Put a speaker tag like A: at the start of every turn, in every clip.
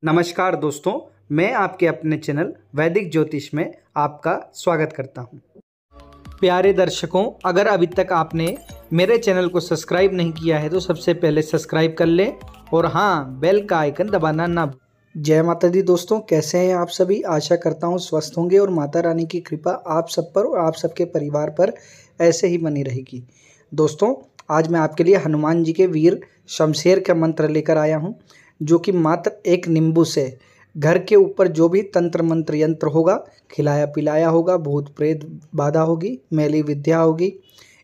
A: नमस्कार दोस्तों, मैं आपके अपने चैनल वैदिक ज्योतिष में आपका स्वागत करता हूं। प्यारे दर्शकों, अगर अभी तक आपने मेरे चैनल को सब्सक्राइब नहीं किया है तो सबसे पहले सब्सक्राइब कर लें और हाँ, बेल का आइकन दबाना ना भूलें। जय माता दी दोस्तों, कैसे हैं आप सभी। आशा करता हूं स्वस्थ होंगे और माता रानी की कृपा आप सब पर और आप सबके परिवार पर ऐसे ही बनी रहेगी। दोस्तों, आज मैं आपके लिए हनुमान जी के वीर शमशेर का मंत्र लेकर आया हूं, जो कि मात्र एक नींबू से घर के ऊपर जो भी तंत्र मंत्र यंत्र होगा, खिलाया पिलाया होगा, भूत प्रेत बाधा होगी, मैली विद्या होगी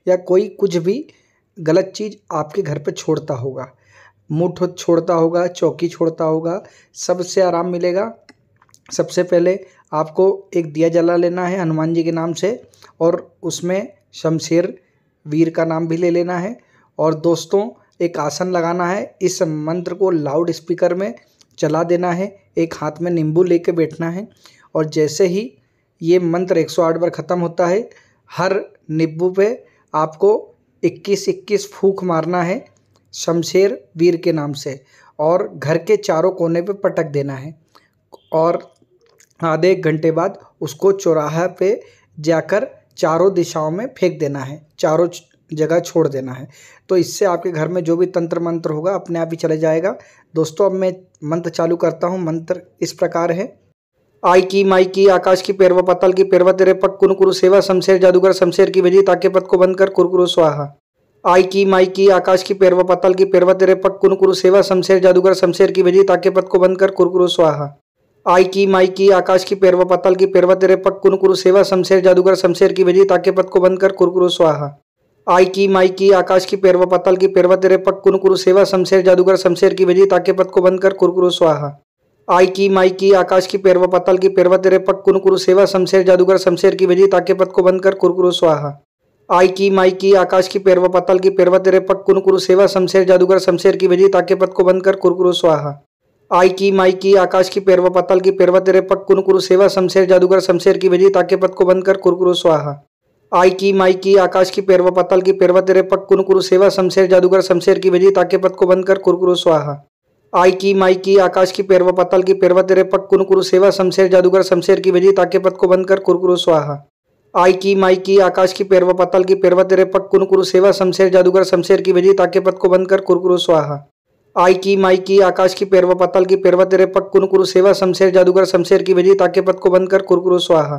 A: या कोई कुछ भी गलत चीज़ आपके घर पे छोड़ता होगा, मुठ छोड़ता होगा, चौकी छोड़ता होगा, सबसे आराम मिलेगा। सबसे पहले आपको एक दिया जला लेना है हनुमान जी के नाम से और उसमें शमशेर वीर का नाम भी ले लेना है। और दोस्तों, एक आसन लगाना है। इस मंत्र को लाउड स्पीकर में चला देना है। एक हाथ में नींबू लेके बैठना है और जैसे ही ये मंत्र 108 बार ख़त्म होता है, हर नींबू पे आपको 21-21 फूंक मारना है शमशेर वीर के नाम से और घर के चारों कोने पे पटक देना है और आधे एक घंटे बाद उसको चौराहा पे जाकर चारों दिशाओं में फेंक देना है, चारों जगह छोड़ देना है। तो इससे आपके घर में जो भी तंत्र मंत्र होगा अपने आप ही चले जाएगा। दोस्तों, अब मैं मंत्र चालू करता हूँ। मंत्र इस प्रकार है। आई की माई की आकाश की पैरवा पाताल की पैरवा तेरे पग कुन कुरु सेवा शमशेर जादूगर शमशेर की विजय ताके पद को बंद कर कुरकुरु स्वाहा। आई की माई की आकाश की पैरवा पाताल की पैरवा तेरे पग कुन कुरु सेवा शमशेर जादूगर शमशेर की विजय ताके पद को बंद कर कुरकुरु स्वाहा। आई की माई की आकाश की पैरवा पाताल की पैरवा तेरे पग कुन कुरु सेवा शमशेर जादूगर शमशेर की विजय ताके पद को बंद कर कुरकुरु स्वाहा। आई की माई की आकाश की पैरवा पाताल की पैरवा तेरे पग कुन कुरु सेवा शमशेर जादूगर शमशेर की विजय ताके पद को बंद कर कुरकुरु स्वाहा। आई की माई की आकाश की पैरवा पाताल की पैरवा तेरे पग कुन कुरु सेवा शमशेर जादूगर शमशेर की विजय ताके पद को बंद कर कुरकुरु स्वाहा। आई की माई की आकाश की पैरवा पाताल की पैरवा तेरे पग कुन कुरु सेवा शमशेर जादूगर शमशेर की विजय ताके पद को बंद कर कुरकुरु स्वाहा। आई की माई की आकाश की पैरवा पाताल की पैरवा तेरे पग कुन कुरु सेवा शमशेर जादूगर शमशेर की विजय ताके पद को बंद कर कुरकुरु स्वाहा। आई की माई की आकाश की पैरवा पाताल की पैरवा तेरे पग कुन कुरु सेवा शमशेर जादूगर शमशेर की विजय ताके पद को बंद कर कुरकुरु स्वाहा। आई की माई की आकाश की पैरवा पाताल की पैरवा तेरे पग कुन कुरु सेवा शमशेर जादूगर शमशेर की विजय ताके पद को बंद कर कुरकुरु स्वाहा। आई की माई की आकाश की पैरवा पाताल की पैरवा तेरे पग कुन कुरु सेवा शमशेर जादूगर शमशेर की विजय ताके पद को बंद कर कुरकुरु स्वाहा। आई की माई की आकाश की पैरवा पाताल की पैरवा तेरे पग कुन कुरु सेवा शमशेर जादूगर शमशेर की विजय ताके पद को बंद कर कुरकुरु स्वाहा। आई की माई की आकाश की पैरवा पाताल की पैरवा तेरे पग कुन कुरु सेवा शमशेर जादूगर शमशेर की विजय ताके पद को बंद कर कुरकुरु स्वाहा।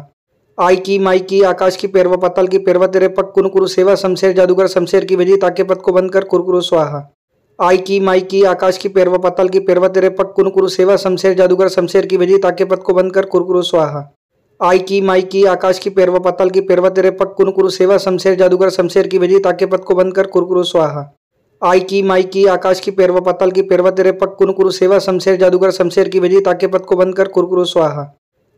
A: आई की माई की आकाश की पैरवा पाताल की पैरवा तेरे पग कुन कुरु सेवा शमशेर जादूगर शमशेर की विजय ताके पद को बंद कर कुरकुरु स्वाहा। आई की माई की आकाश की पैरवा पाताल की पैरवा तेरे पग कुन कुरु सेवा शमशेर जादूगर शमशेर की विजय ताके पद को बंद कर कुरकुरु स्वाहा। आई की माई की आकाश की पैरवा पाताल की पैरवा तेरे पग कुन कुरु सेवा शमशेर जादूगर शमशेर की विजय ताके पद को बंद कर कुरकुरु स्वाहा। आई की माई की आकाश की पैरवा पाताल की पैरवा तेरे पग कुन कुरु सेवा शमशेर जादूगर शमशेर की विजय ताके पद को बंद कर कुरकुरु स्वाहा।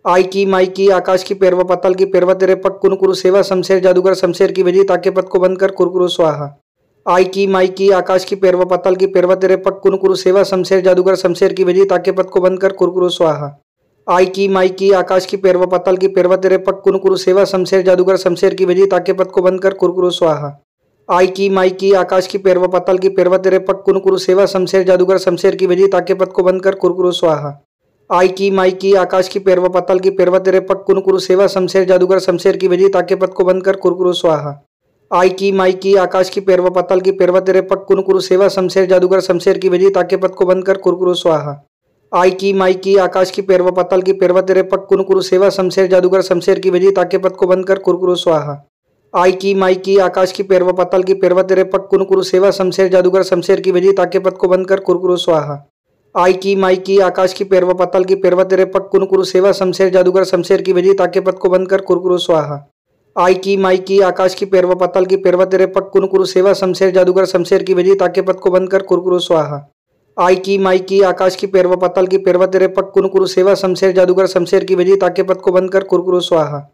A: आई की माई की आकाश की पैरवा पाताल की पैरवा तेरे पग कुन कुरु सेवा शमशेर जादूगर शमशेर की विजय ताके पद को बंद कर कुरकुरु स्वाहा। आई की माई की आकाश की पैरवा पाताल की पैरवा तेरे पग कुन कुरु सेवा शमशेर जादूगर शमशेर की विजय ताके पद को बंद कर कुरकुरु स्वाहा। आई की माई की आकाश की पैरवा पाताल की पैरवा तेरे पग कुन कुरु सेवा शमशेर जादूगर शमशेर की विजय ताके पद को बंद कर कुरकुरु स्वाहा। आई की माई की आकाश की पैरवा पाताल की पैरवा तेरे पग कुन कुरु सेवा शमशेर जादूगर शमशेर की विजय ताके पद को बंद कर कुरकुरु स्वाहा। आई की माई की आकाश की पैरवा पाताल की पैरवा तेरे पग कुन कुरु सेवा शमशेर जादूगर शमशेर की विजय ताके पद को बंद कर कुरकुरु स्वाहा। आई की माई की आकाश की पैरवा पाताल की पैरवा तेरे पग कुन कुरु सेवा शमशेर जादूगर शमशेर की विजय ताके पद को बंद कर कुरकुरु स्वाहा। आई की माई की आकाश की पैरवा पाताल की पैरवा तेरे पग कुन कुरु सेवा शमशेर जादूगर शमशेर की विजय ताके पद को बंद कर कुरकुरु स्वाहा। आई की माई की आकाश की पैरवा पाताल की पैरवा तेरे पग कुन कुरु सेवा शमशेर जादूगर शमशेर की विजय ताके पद को बंद कर कुरकुरु स्वाहा। आई की माई की आकाश की पैरवा पाताल की पैरवा तेरे पग कुन कुरु सेवा शमशेर जादूगर शमशेर की विजय ताके पद को बंद कर कुरकुरु स्वाहा। आई की माई की आकाश की पैरवा पाताल की पैरवा तेरे पग कुन कुरु सेवा शमशेर जादूगर शमशेर की विजय ताके पद को बंद कर कुरकुरु स्वाहा।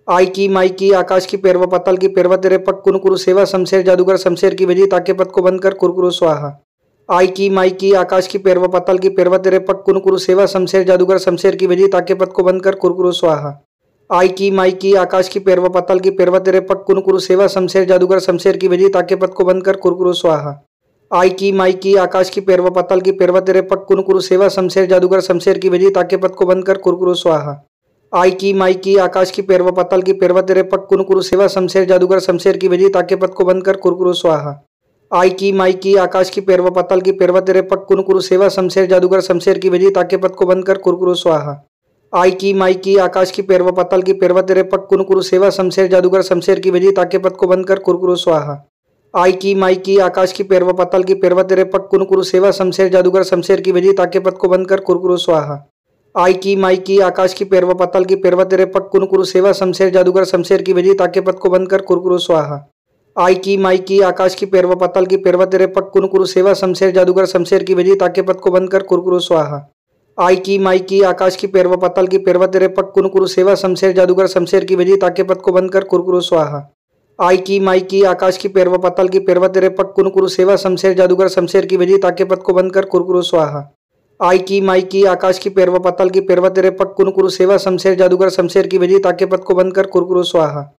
A: आई की माई की आकाश की पैरवा पाताल की पैरवा तेरे पग कुन कुरु सेवा शमशेर जादूगर शमशेर की विजय ताके पद को बंद कर कुरकुरु स्वाहा। आई की माई की आकाश की पैरवा पाताल की पैरवा तेरे पग कुन कुरु सेवा शमशेर जादूगर शमशेर की विजय ताके पद को बंद कर कुरकुरु स्वाहा। आई की माई की आकाश की पैरवा पाताल की पैरवा तेरे पग कुन कुरु सेवा शमशेर जादूगर शमशेर की विजय ताके पद को बंद कर कुरकुरु स्वाहा। आई की माई की आकाश की पेरवा पाताल की पेरवा तेरे पक कुन कुरु सेवा शमशेर जादूगर शमशेर की भेजी ताके पद को बंद कर कुरकुरु स्वाहा। आई की माई की आकाश की पेरवा पाताल की पेरवा तेरे पक कुन कुरु सेवा शमशेर जादूगर शमशेर की भेजी ताके पद को बंद कर कुरकुरु स्वाहा। आई की माई की आकाश की पेरवा पाताल की पेरवा तेरे पक कुन कुरु सेवा शमशेर जादूगर शमशेर की भेजी ताके पद को बंद कर कुरकुरु स्वाहा। आई की माई की आकाश की पेरवा पाताल की पेरवा तेरे पक कुन कुरु सेवा शमशेर जादूगर शमशेर की भेजी ताके पद को बंद कर कुरकुरु स्वाहा। आई की माई की आकाश की पेरवा पाताल की पेरवा तेरे पक कुन कुरु सेवा शमशेर जादूगर शमशेर की भेजी ताके पद को बंद कर कुरकुरु स्वाहा। आई की माई की आकाश की पेरवा पाताल की पेरवा तेरे पक कुन कुरु सेवा शमशेर जादूगर शमशेर की भेजी ताके पद को बंद कर कुरकुरु स्वाहा। आई की माई की आकाश की पेरवा पाताल की पेरवा तेरे पक कुन कुरु सेवा शमशेर जादूगर शमशेर की भेजी ताके पद को बंद कर कुरकुरु स्वाहा। आई की माई की आकाश की पेरवा पाताल की पेरवा तेरे पक कुन कुरु सेवा शमशेर जादूगर शमशेर की भेजी ताके पद को बंद कर कुरकुरु स्वाहा। आई की माई की आकाश की पेरवा पाताल की पेरवा तेरे पक कुन कुरु सेवा शमशेर जादूगर शमशेर की भेजी ताके पद को बंद कर कुरकुरु स्वाहा। आई की माई की आकाश की पेरवा पाताल की पेरवा तेरे पक कुन कुरु सेवा शमशेर जादूगर शमशेर की भेजी ताके पद को बंद कर कुरकुरु स्वाहा।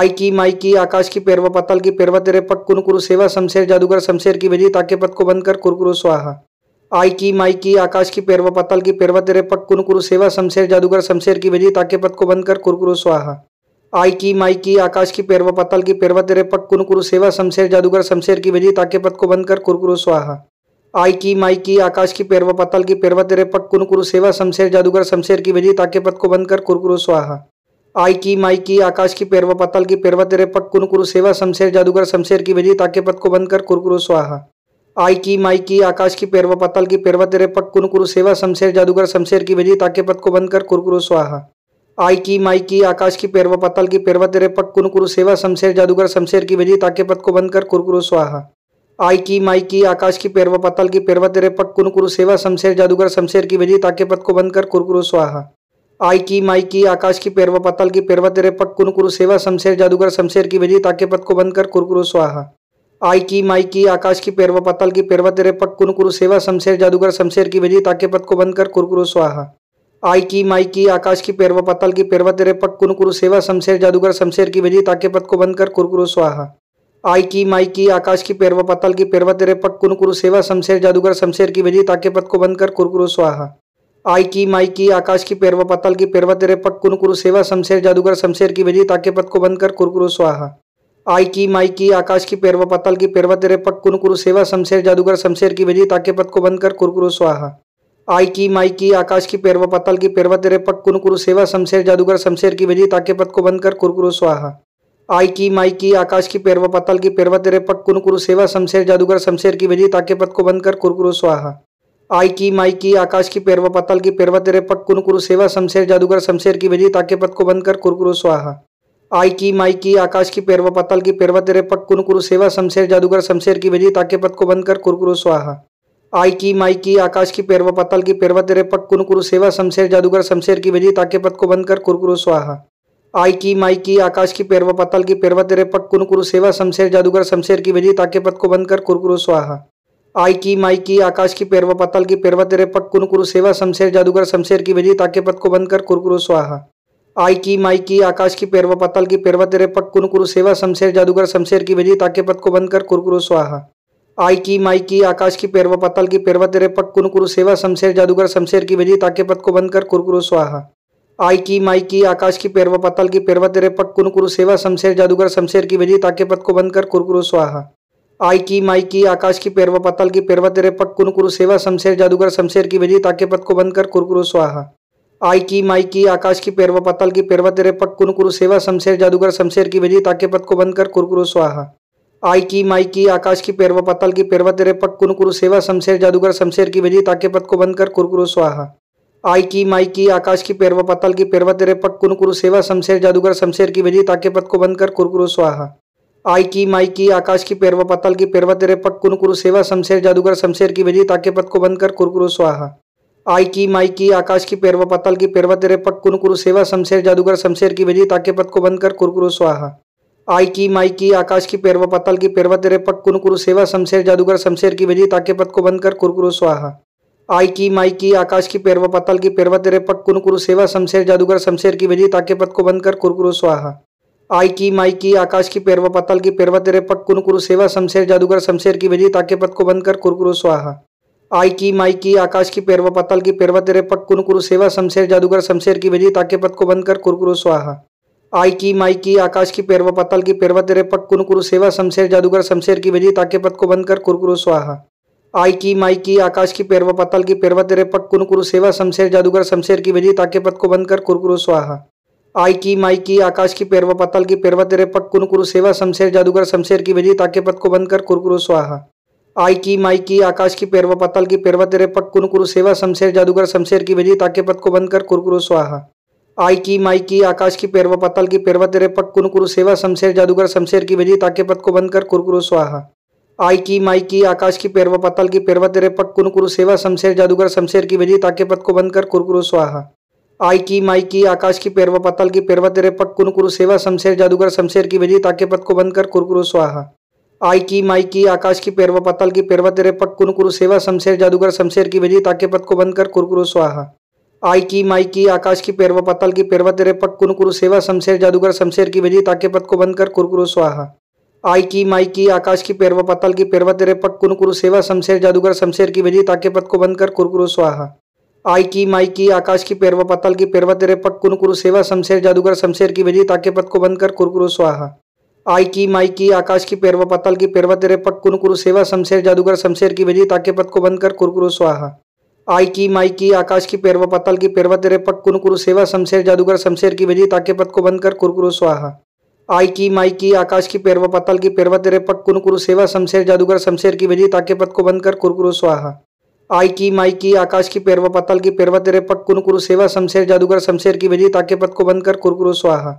A: आई की माई की आकाश की पेरवा पाताल की पेरवा तेरे पक कुन कुरु सेवा शमशेर जादूगर शमशेर की भेजी ताके पद को बंद कर कुरकुरु स्वाहा। आई की माई की आकाश की पेरवा पाताल की पेरवा तेरे पक कुन कुरु सेवा शमशेर जादूगर शमशेर की भेजी ताके पद को बंद कर कुरकुरु स्वाहा। आई की माई की आकाश की पेरवा पाताल की पेरवा तेरे पक कुन कुरु सेवा शमशेर जादूगर शमशेर की भेजी ताके पद को बंद कर कुरकुरु स्वाहा। आई की माई की आकाश की पेरवा पाताल की पेरवा तेरे पक कुन कुरु सेवा शमशेर जादूगर शमशेर की भेजी ताके पद को बंद कर कुरकुरु स्वाहा। आई की माई की आकाश की पेरवा पाताल की पेरवा तेरे पक कुन कुरु सेवा शमशेर जादूगर शमशेर की भेजी ताके पद को बंद कर कुरकुरु स्वाहा। आई की माई की आकाश की पेरवा पाताल की पेरवा तेरे पक कुन कुरु सेवा शमशेर जादूगर शमशेर की भेजी ताके पद को बंद कर कुरकुरु स्वाहा। आई की माई की आकाश की पेरवा पाताल की पेरवा तेरे पक कुन कुरु सेवा शमशेर जादूगर शमशेर की भेजी ताके पद को बंद कर कुरकुरु स्वाहा। आई की माई की आकाश की पेरवा पाताल की पेरवा तेरे पक कुन कुरु सेवा शमशेर जादूगर शमशेर की भेजी ताके पद को बंद कर कुरकुरु स्वाहा। आई की माई की आकाश की पेरवा पाताल की पेरवा तेरे पक कुन कुरु सेवा शमशेर जादूगर शमशेर की भेजी ताके पद को बंद कर कुरकुरु स्वाहा। आई की माई की आकाश की पेरवा पाताल की पेरवा तेरे पक कुन कुरु सेवा शमशेर जादूगर शमशेर की भेजी ताके पद को बंद कर कुरकुरु स्वाहा। आई की माई की आकाश की पेरवा पाताल की पेरवा तेरे पक कुन कुरु सेवा शमशेर जादूगर शमशेर की भेजी ताके पद को बंद कर कुरकुरु स्वाहा। आई की माई की आकाश की पेरवा पाताल की पेरवा तेरे पक कुन कुरु सेवा शमशेर जादूगर शमशेर की भेजी ताके पद को बंद कर कुरकुरु स्वाहा। आई की माई की आकाश की पेरवा पाताल की पेरवा तेरे पक कुन कुरु सेवा शमशेर जादूगर शमशेर की भेजी ताके पद को बंद कर कुरकुरु स्वाहा। आई की माई की आकाश की पेरवा पाताल की पेरवा तेरे पक कुन कुरु सेवा शमशेर जादूगर शमशेर की भेजी ताके पद को बंद कर कुरकुरु स्वाहा। आई की माई की आकाश की पेरवा पाताल की पेरवा तेरे पक कुन कुरु सेवा शमशेर जादूगर शमशेर की भेजी ताके पद को बंद कर कुरकुरु स्वाहा। आई की माई की आकाश की पेरवा पाताल की पेरवा तेरे पक कुन कुरु सेवा शमशेर जादूगर शमशेर की भेजी ताके पद को बंद कर कुरकुरु स्वाहा। आई की माई की आकाश की पेरवा पाताल की पेरवा तेरे पक कुन कुरु सेवा शमशेर जादूगर शमशेर की भेजी ताके पद को बंद कर कुरकुरु स्वाहा। आई की माई की आकाश की पेरवा पाताल की पेरवा तेरे पक कुन कुरु सेवा शमशेर जादूगर शमशेर की भेजी ताके पद को बंद कर कुरकुरु स्वाहा। आई की माई की आकाश की पेरवा पाताल की पेरवा तेरे पक कुन कुरु सेवा शमशेर जादूगर शमशेर की भेजी ताके पद को बंद कर कुरकुरु स्वाहा। आई की माई की आकाश की पेरवा पाताल की पेरवा तेरे पक कुन कुरु सेवा शमशेर जादूगर शमशेर की भेजी ताके पद को बंद कर कुरकुरु स्वाहा। आई की माई की आकाश की पेरवा पाताल की पेरवा तेरे पक कुन कुरु सेवा शमशेर जादूगर शमशेर की भेजी ताके पद को बंद कर कुरकुरु स्वाहा। आई की माई की आकाश की पेरवा पाताल की पेरवा तेरे पक कुन कुरु सेवा शमशेर जादूगर शमशेर की भेजी ताके पद को बंद कर कुरकुरु स्वाहा। आई की माई की आकाश की पेरवा पाताल की पेरवा तेरे पक कुन कुरु सेवा शमशेर जादूगर शमशेर की भेजी ताके पद को बंद कर कुरकुरु स्वाहा। आई की माई की आकाश की पेरवा पाताल की पेरवा तेरे पक कुन कुरु सेवा शमशेर जादूगर शमशेर की भेजी ताके पद को बंद कर कुरकुरु स्वाहा। आई की माई की आकाश की पेरवा पाताल की पेरवा तेरे पक कुन कुरु सेवा शमशेर जादूगर शमशेर की भेजी ताके पद को बंद कर कुरकुरु स्वाहा। आई की माई की आकाश की पेरवा पाताल की पेरवा तेरे पक कुन कुरु सेवा शमशेर जादूगर शमशेर की भेजी ताके पद को बंद कर कुरकुरु स्वाहा। आई की माई की आकाश की पेरवा पाताल की पेरवा तेरे पक कुन कुरु सेवा शमशेर जादूगर शमशेर की भेजी ताके पद को बंद कर कुरकुरु स्वाहा। आई की माई की आकाश की पेरवा पाताल की पेरवा तेरे पक कुन कुरु सेवा शमशेर जादूगर शमशेर की भेजी ताके पद को बंद कर कुरकुरु स्वाहा। आई की माई की आकाश की पेरवा पाताल की पेरवा तेरे पक कुन कुरु सेवा शमशेर जादूगर शमशेर की भेजी ताके पद को बंद कर कुरकुरु स्वाहा। आई की माई की आकाश की पेरवा पाताल की पेरवा तेरे पक कुन कुरु सेवा शमशेर जादूगर शमशेर की भेजी ताके पद को बंद कर कुरकुरु स्वाहा। आई की माई की आकाश की पेरवा पाताल की पेरवा तेरे पक कुन कुरु सेवा शमशेर जादूगर शमशेर की भेजी ताके पद को बंद कर कुरकुरु स्वाहा। आई की माई की आकाश की पेरवा पाताल की पेरवा तेरे पक कुन कुरु सेवा शमशेर जादूगर शमशेर की भेजी ताके पद को बंद कर कुरकुरु स्वाहा। आई की माई की आकाश की पेरवा पाताल की पेरवा तेरे पक कुन कुरु सेवा शमशेर जादूगर शमशेर की भेजी ताके पद को बंद कर कुरकुरु स्वाहा। आई की माई की आकाश की पेरवा पाताल की पेरवा तेरे पक कुन कुरु सेवा शमशेर जादूगर शमशेर की भेजी ताके पद को बंद कर कुरकुरु स्वाहा। आई की माई की आकाश की पेरवा पाताल की पेरवा तेरे पक कुन कुरु सेवा शमशेर जादूगर शमशेर की भेजी ताके पद को बंद कर कुरकुरु स्वाहा। आई की माई की आकाश की पेरवा पाताल की पेरवा तेरे पक कुन कुरु सेवा शमशेर जादूगर शमशेर की भेजी ताके पद को बंद कर कुरकुरु स्वाहा। आई की माई की आकाश की पेरवा पाताल की पेरवा तेरे पक कुन कुरु सेवा शमशेर जादूगर शमशेर की भेजी ताके पद को बंद कर कुरकुरु स्वाहा। आई की माई की आकाश की पेरवा पाताल की पेरवा तेरे पक कुन कुरु सेवा शमशेर जादूगर शमशेर की भेजी ताके पद को बंद कर कुरकुरु स्वाहा। आई की माई की आकाश की पेरवा पाताल की पेरवा तेरे पक कुन कुरु सेवा शमशेर जादूगर शमशेर की भेजी ताके पद को बंद कर कुरकुरु स्वाहा। आई की माई की आकाश की पेरवा पाताल की पेरवा तेरे पक कुन कुरु सेवा शमशेर जादूगर शमशेर की भेजी ताके पद को बंद कर कुरकुरु स्वाहा। आई की माई की आकाश की पेरवा पाताल की पेरवा तेरे पक कुन कुरु सेवा शमशेर जादूगर शमशेर की भेजी ताके पद को बंद कर कुरकुरु स्वाहा। आई की माई की आकाश की पेरवा पाताल की पेरवा तेरे पक कुन कुरु सेवा शमशेर जादूगर शमशेर की भेजी ताके पद को बंद कर कुरकुरु स्वाहा। आई की माई की आकाश की पेरवा पाताल की पेरवा तेरे पक कुन कुरु सेवा शमशेर जादूगर शमशेर की भेजी ताके पद को बंद कर कुरकुरु स्वाहा। आई की माई की आकाश की पेरवा पाताल की पेरवा तेरे पक कुन कुरु सेवा शमशेर जादूगर शमशेर की भेजी ताके पद को बंद कर कुरकुरु स्वाहा। आई की माई की आकाश की पेरवा पाताल की पेरवा तेरे पक कुन कुरु सेवा शमशेर जादूगर शमशेर की भेजी ताके पद को बंद कर कुरकुरु स्वाहा। आई की माई की आकाश की पेरवा पाताल की पेरवा तेरे पक कुन कुरु सेवा शमशेर जादूगर शमशेर की भेजी ताके पद को बंद कर कुरकुरु स्वाहा। आई की माई की आकाश की पेरवा पाताल की पेरवा तेरे पक कुन कुरु सेवा शमशेर जादूगर शमशेर की भेजी ताके पद को बंद कर कुरकुरु स्वाहा। आई की माई की आकाश की पेरवा पाताल की पेरवा तेरे पक कुन कुरु सेवा शमशेर जादूगर शमशेर की भेजी ताके पद को बंद कर कुरकुरु स्वाहा। आई की माई की आकाश की पेरवा पाताल की पेरवा तेरे पक कुन कुरु सेवा शमशेर जादूगर शमशेर की भेजी ताके पद को बंद कर कुरकुरु स्वाहा।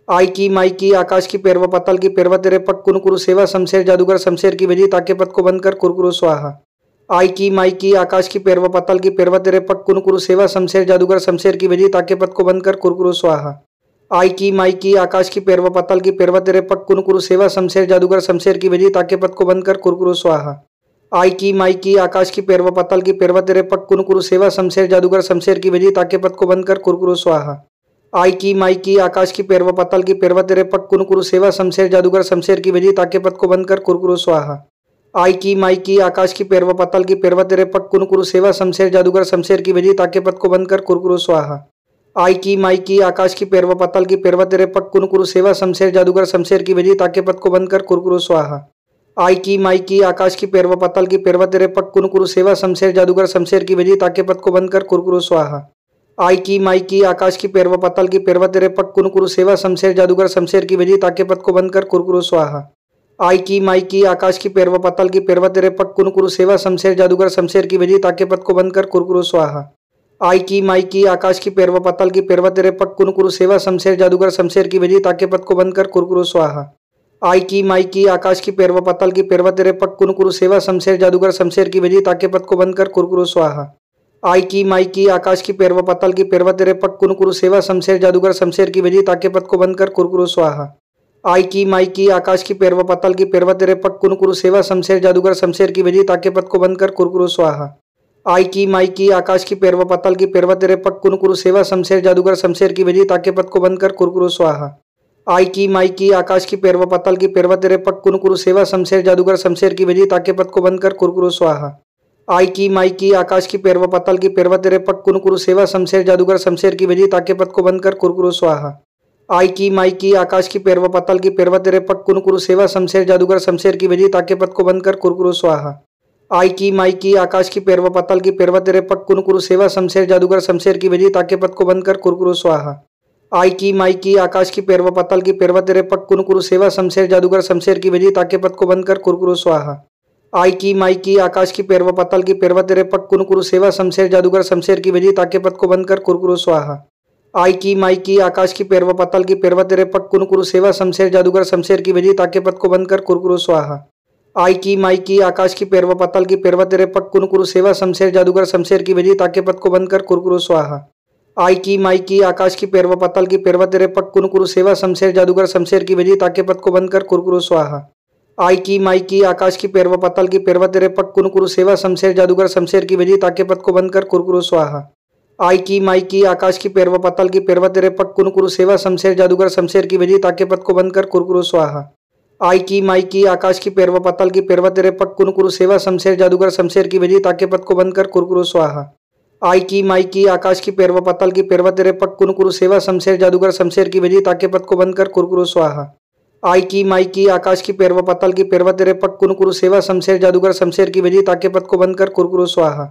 A: आई की माई की आकाश की पेरवा पाताल की पेरवा तेरे पक कुन कुरु सेवा शमशेर जादूगर शमशेर की भेजी ताके पद को बंद कर कुरकुरु स्वाहा। आई की माई की आकाश की पेरवा पाताल की पेरवा तेरे पक कुन कुरु सेवा शमशेर जादूगर शमशेर की भेजी ताके पद को बंद कर कुरकुरु स्वाहा। आई की माई की आकाश की पेरवा पाताल की पेरवा तेरे पक कुन कुरु सेवा शमशेर जादूगर शमशेर की भेजी ताके पद को बंद कर कुरकुरु स्वाहा। आई की माई की आकाश की पेरवा पाताल की पेरवा तेरे पक कुन कुरु सेवा शमशेर जादूगर शमशेर की भेजी ताके पद को बंद कर कुरकुरु स्वाहा। आई की माई की आकाश की पेरवा पाताल की पेरवा तेरे पक कुन कुरु सेवा शमशेर जादूगर शमशेर की भेजी ताके पद को बंद कर कुरकुरु स्वाहा। आई की माई की आकाश की पेरवा पाताल की पेरवा तेरे पक कुन कुरु सेवा शमशेर जादूगर शमशेर की भेजी ताके पद को बंद कर कुरकुरु स्वाहा। आई की माई की आकाश की पेरवा पाताल की पेरवा तेरे पक कुन कुरु सेवा शमशेर जादूगर शमशेर की भेजी ताके पद को बंद कर कुरकुरु स्वाहा। आई की माई की आकाश की पेरवा पाताल की पेरवा तेरे पक कुन कुरु सेवा शमशेर जादूगर शमशेर की भेजी ताके पद को बंद कर कुरकुरु स्वाहा। आई की माई की आकाश की पेरवा पाताल की पेरवा तेरे पक कुन कुरु सेवा शमशेर जादूगर शमशेर की भेजी ताके पद को बंद कर कुरकुरु स्वाहा। आई की माई की आकाश की पेरवा पाताल की पेरवा तेरे पक कुन कुरु सेवा शमशेर जादूगर शमशेर की भेजी ताके पद को बंद कर कुरकुरु स्वाहा। आई की माई की आकाश की पेरवा पाताल की पेरवा तेरे पक कुन कुरु सेवा शमशेर जादूगर शमशेर की भेजी ताके पद को बंद कर कुरकुरु स्वाहा। आई की माई की आकाश की पेरवा पाताल की पेरवा तेरे पक कुन कुरु सेवा शमशेर जादूगर शमशेर की भेजी ताके पद को बंद कर कुरकुरु स्वाहा। आई की माई की आकाश की पेरवा पाताल की पेरवा तेरे पक कुन कुरु सेवा शमशेर जादूगर शमशेर की भेजी ताके पद को बंद कर कुरकुरु स्वाहा। आई की माई की आकाश की पेरवा पाताल की पेरवा तेरे पक कुन कुरु सेवा शमशेर जादूगर शमशेर की भेजी ताके पद को बंद कर कुरकुरु स्वाहा। आई की माई की आकाश की पेरवा पाताल की पेरवा तेरे पक कुन कुरु सेवा शमशेर जादूगर शमशेर की भेजी ताके पद को बंद कर कुरकुरु स्वाहा। आई की माई की आकाश की पेरवा पाताल की पेरवा तेरे पक कुन कुरु सेवा शमशेर जादूगर शमशेर की भेजी ताके पद को बंद कर कुरकुरु स्वाहा। आई की माई की आकाश की पेरवा पाताल की पेरवा तेरे पक कुन कुरु सेवा शमशेर जादूगर शमशेर की भेजी ताके पद को बंद कर कुरकुरु स्वाहा। आई की माई की आकाश की पेरवा पाताल की पेरवा तेरे पक कुन कुरु सेवा शमशेर जादूगर शमशेर की भेजी ताके पद को बंद कर कुरकुरु स्वाहा। आई की माई की आकाश की पेरवा पाताल की पेरवा तेरे पक कुन कुरु सेवा शमशेर जादूगर शमशेर की भेजी ताके पद को बंद कर कुरकुरु स्वाहा। आई की माई की आकाश की पेरवा पाताल की पेरवा तेरे पक कुन कुरु सेवा शमशेर जादूगर शमशेर की भेजी ताके पद को बंद कर कुरकुरु स्वाहा। आई की माई की आकाश की पेरवा पाताल की पेरवा तेरे पक कुन कुरु सेवा शमशेर जादूगर शमशेर की भेजी ताके पद को बंद कर कुरकुरु स्वाहा। आई की माई की आकाश की पेरवा पाताल की पेरवा तेरे पक कुन कुरु सेवा शमशेर जादूगर शमशेर की भेजी ताके पद को बंद कर कुरकुरु स्वाहा। आई की माई की आकाश की पेरवा पाताल की पेरवा तेरे पक कुन कुरु सेवा शमशेर जादूगर शमशेर की भेजी ताके पद को बंद कर कुरकुरु स्वाहा। आई की माई की आकाश की पेरवा पाताल की पेरवा तेरे पक कुन कुरु सेवा शमशेर जादूगर शमशेर की भेजी ताके पद को बंद कर कुरकुरु स्वाहा। आई की माई की आकाश की पेरवा पाताल की पेरवा तेरे पक कुन कुरु सेवा शमशेर जादूगर शमशेर की भेजी ताके पद को बंद कर कुरकुरु स्वाहा। आई की माई की आकाश की पेरवा पाताल की पेरवा तेरे पक कुन कुरु सेवा शमशेर जादूगर शमशेर की भेजी ताके पद को बंद कर कुरकुरु स्वाहा। आई की माई की आकाश की पेरवा पाताल की पेरवा तेरे पक कुन कुरु सेवा शमशेर जादूगर शमशेर की भेजी ताके पद को बंद कर कुरकुरु स्वाहा। आई की माई की आकाश की पेरवा पाताल की पेरवा तेरे पक कुन कुरु सेवा शमशेर जादूगर शमशेर की भेजी ताके पद को बंद कर कुरकुरु स्वाहा। आई की माई की आकाश की पेरवा पाताल की पेरवा तेरे पक कुन कुरु सेवा शमशेर जादूगर शमशेर की भेजी ताके पद को बंद कर कुरकुरु स्वाहा।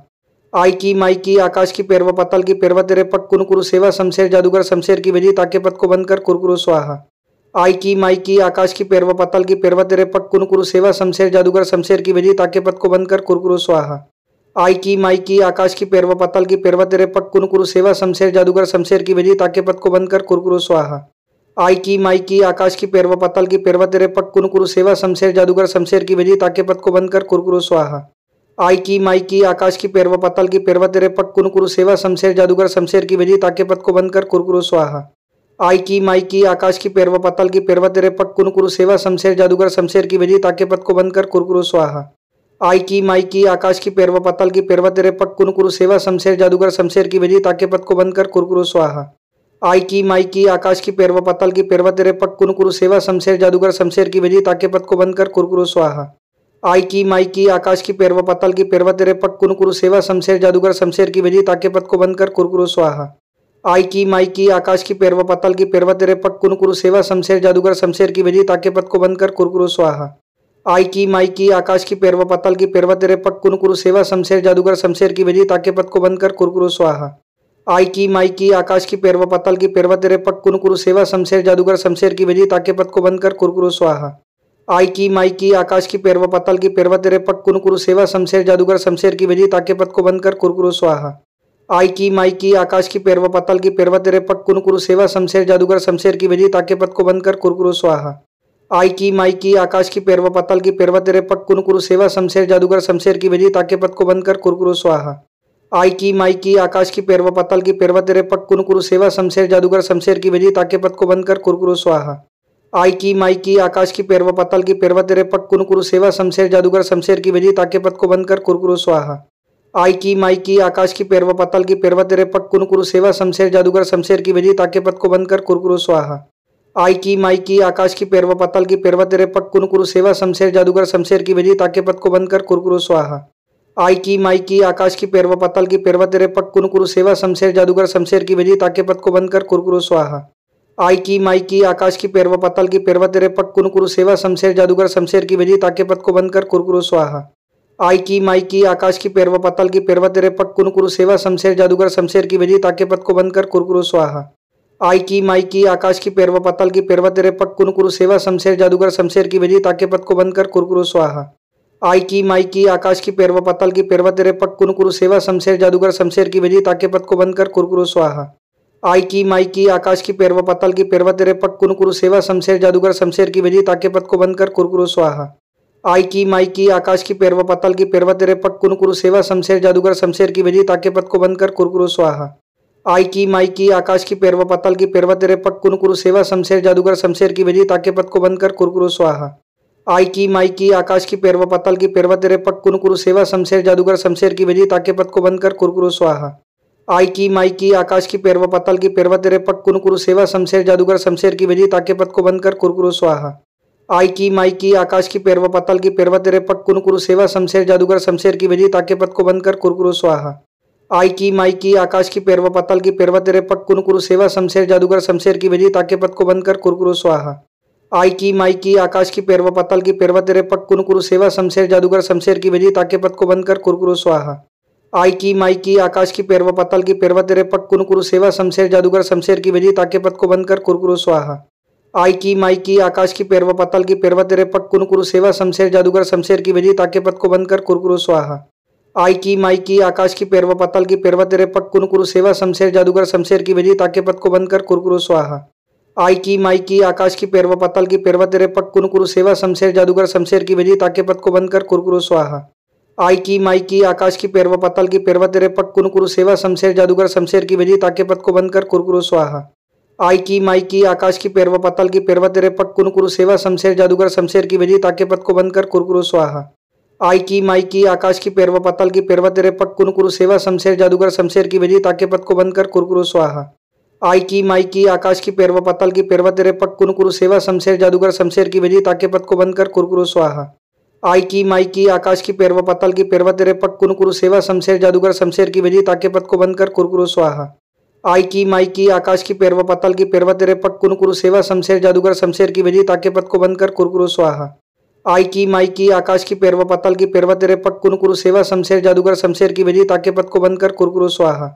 A: आई की माई की आकाश की पेरवा पाताल की पेरवा तेरे पक कुन कुरु सेवा शमशेर जादूगर शमशेर की भेजी ताके पद को बंद कर कुरकुरु स्वाहा। आई की माई की आकाश की पेरवा पाताल की पेरवा तेरे पक कुन कुरु सेवा शमशेर जादूगर शमशेर की भेजी ताके पद को बंद कर कुरकुरु स्वाहा। आई की माई की आकाश की पेरवा पाताल की पेरवा तेरे पक कुन कुरु सेवा शमशेर जादूगर शमशेर की भेजी ताके पद को बंद कर कुरकुरु स्वाहा। आई की माई की आकाश की पेरवा पाताल की पेरवा तेरे पक कुन कुरु सेवा शमशेर जादूगर शमशेर की भेजी ताके पद को बंद कर कुरकुरु स्वाहा। आई की माई की आकाश की पेरवा पाताल की पेरवा तेरे पक कुन कुरु सेवा शमशेर जादूगर शमशेर की भेजी ताके पद को बंद कर कुरकुरु स्वाहा। आई की माई की आकाश की पेरवा पाताल की पेरवा तेरे पक कुन कुरु सेवा शमशेर जादूगर शमशेर की भेजी ताके पद को बंद कर कुरकुरु स्वाहा। आई की माई की आकाश की पेरवा पाताल की पेरवा तेरे पक कुन कुरु सेवा शमशेर जादूगर शमशेर की भेजी ताके पद को बंद कर कुरकुरु स्वाहा। आई की माई की आकाश की पेरवा पाताल की पेरवा तेरे पक कुन कुरु सेवा शमशेर जादूगर शमशेर की भेजी ताके पद को बंद कर कुरकुरु स्वाहा। आई की माई की आकाश की पेरवा पाताल की पेरवा तेरे पक कुन कुरु सेवा शमशेर जादूगर शमशेर की भेजी ताके पद को बंद कर कुरकुरु स्वाहा। आई की माई की आकाश की पेरवा पाताल की पेरवा तेरे पक कुन कुरु सेवा शमशेर जादूगर शमशेर की भेजी ताके पद को बंद कर कुरकुरु स्वाहा। आई की माई की आकाश की पेरवा पाताल की पेरवा तेरे पक कुन कुरु सेवा शमशेर जादूगर शमशेर की भेजी ताके पद को बंद कर कुरकुरु स्वाहा। आई की माई की आकाश की पेरवा पाताल की पेरवा तेरे पक कुन कुरु सेवा शमशेर जादूगर शमशेर की भेजी ताके पद को बंद कर कुरकुरु स्वाहा। आई की माई की आकाश की पेरवा पाताल की पेरवा तेरे पक कुन कुरु सेवा शमशेर जादूगर शमशेर की भेजी ताके पद को बंद कर कुरकुरु स्वाहा। आई की माई की आकाश की पेरवा पाताल की पेरवा तेरे पक कुन कुरु सेवा शमशेर जादूगर शमशेर की भेजी ताके पद को बंद कर कुरकुरु स्वाहा। आई की माई की आकाश की पेरवा पाताल की पेरवा तेरे पक कुन कुरु सेवा शमशेर जादूगर शमशेर की भेजी ताके पद को बंद कर कुरकुरु स्वाहा। आई की माई की आकाश की पेरवा पाताल की पेरवा तेरे पक कुन कुरु सेवा शमशेर जादूगर शमशेर की भेजी ताके पद को बंद कर कुरकुरु स्वाहा। आई की माई की आकाश की पेरवा पाताल की पेरवा तेरे पक कुन कुरु सेवा शमशेर जादूगर शमशेर की भेजी ताके पद को बंद कर कुरकुरु स्वाहा। आई की माई की आकाश की पेरवा पाताल की पेरवा तेरे पक कुन कुरु सेवा शमशेर जादूगर शमशेर की भेजी ताके पद को बंद कर कुरकुरु स्वाहा। आई की माई की आकाश की पेरवा पाताल की पेरवा तेरे पक कुन कुरु सेवा शमशेर जादूगर शमशेर की भेजी ताके पद को बंद कर कुरकुरु स्वाहा। आई की माई की आकाश की पेरवा पाताल की पेरवा तेरे पक कुन कुरु सेवा शमशेर जादूगर शमशेर की भेजी ताके पद को बंद कर कुरकुरु स्वाहा। आई की माई की आकाश की पेरवा पाताल की पेरवा तेरे पक कुन कुरु सेवा शमशेर जादूगर शमशेर की भेजी ताके पद को बंद कर कुरकुरु स्वाहा। आई की माई की आकाश की पेरवा पाताल की पेरवा तेरे पक कुन कुरु सेवा शमशेर जादूगर शमशेर की भेजी ताके पद को बंद कर कुरकुरु स्वाहा। आई की माई की आकाश की पेरवा पाताल की पेरवा तेरे पक कुन कुरु सेवा शमशेर जादूगर शमशेर की भेजी ताके पद को बंद कर कुरकुरु स्वाहा। आई की माई की आकाश की पेरवा पाताल की पेरवा तेरे पक कुन कुरु सेवा शमशेर जादूगर शमशेर की भेजी ताके पद को बंद कर कुरकुरु स्वाहा। आई की माई की आकाश की पेरवा पाताल की पेरवा तेरे पक कुन कुरु सेवा शमशेर जादूगर शमशेर की भेजी ताके पद को बंद कर कुरकुरु स्वाहा। आई की माई की आकाश की पेरवा पाताल की पेरवा तेरे पक कुन कुरु सेवा शमशेर जादूगर शमशेर की भेजी ताके पद को बंद कर कुरकुरु स्वाहा। आई की माई की आकाश की पेरवा पाताल की पेरवा तेरे पक कुन कुरु सेवा शमशेर जादूगर शमशेर की भेजी ताके पद को बंद कर कुरकुरु स्वाहा। आई की माई की आकाश की पेरवा पाताल की पेरवा तेरे पक कुन कुरु सेवा शमशेर जादूगर शमशेर की भेजी ताके पद को बंद कर कुरकुरु स्वाहा। आई की माई की आकाश की पेरवा पाताल की पेरवा तेरे पक कुन कुरु सेवा शमशेर जादूगर शमशेर की भेजी ताके पद को बंद कर कुरकुरु स्वाहा। आई की माई की आकाश की पेरवा पाताल की पेरवा तेरे पक कुन कुरु सेवा शमशेर जादूगर शमशेर की भेजी ताके पद को बंद कर कुरकुरु स्वाहा। आई की माई की आकाश की पेरवा पाताल की पेरवा तेरे पक कुन कुरु सेवा शमशेर जादूगर शमशेर की भेजी ताके पद को बंद कर कुरकुरु स्वाहा। आई की माई की आकाश की पेरवा पाताल की पेरवा तेरे पक कुन कुरु सेवा शमशेर जादूगर शमशेर की भेजी ताके पद को बंद कर कुरकुरु स्वाहा। आई की माई की आकाश की पेरवा पाताल की पेरवा तेरे पक कुन कुरु सेवा शमशेर जादूगर शमशेर की भेजी ताके पद को बंद कर कुरकुरु स्वाहा। आई की माई की आकाश की पेरवा पाताल की पेरवा तेरे पक कुन कुरु सेवा शमशेर जादूगर शमशेर की भेजी ताके पद को बंद कर कुरकुरु स्वाहा। आई की माई की आकाश की पेरवा पाताल की पेरवा तेरे पक कुन कुरु सेवा शमशेर जादूगर शमशेर की भेजी ताके पद को बंद कर कुरकुरु स्वाहा। आई की माई की आकाश की पेरवा पाताल की पेरवा तेरे पक कुन कुरु सेवा शमशेर जादूगर शमशेर की भेजी ताके पद को बंद कर कुरकुरु स्वाहा। आई की माई की आकाश की पेरवा पाताल की पेरवा तेरे पक कुन कुरु सेवा शमशेर जादूगर शमशेर की भेजी ताके पद को बंद कर कुरकुरु स्वाहा। आई की माई की आकाश की पेरवा पाताल की पेरवा तेरे पक कुन कुरु सेवा शमशेर जादूगर शमशेर की भेजी ताके पद को बंद कर कुरकुरु स्वाहा। आई की माई की आकाश की पेरवा पाताल की पेरवा तेरे पग कुन कुरु सेवा शमशेर जादूगर शमशेर की भेजी ताके पद को बंद कर कुरकुरु स्वाहा। आई की माई की आकाश की पेरवा पाताल की पेरवा तेरे पग कुन कुरु सेवा शमशेर जादूगर शमशेर की भेजी ताके पद को बंद कर कुरकुरु स्वाहा। आई की माई की आकाश की पेरवा पाताल की पेरवा तेरे पग कुन कुरु सेवा शमशेर जादूगर शमशेर की भेजी ताके पद को बंद कर कुरकुरु स्वाहा। आई की माई की आकाश की पेरवा पाताल की पेरवा तेरे पग कुन कुरु सेवा शमशेर जादूगर शमशेर की भेजी ताके पद को बंद कर कुरकुरु स्वाहा। आई की माई की आकाश की पेरवा पाताल की पेरवा तेरे पग कुन कुरु सेवा शमशेर जादूगर शमशेर की भेजी ताके पद को बंद कर कुरकुरु स्वाहा।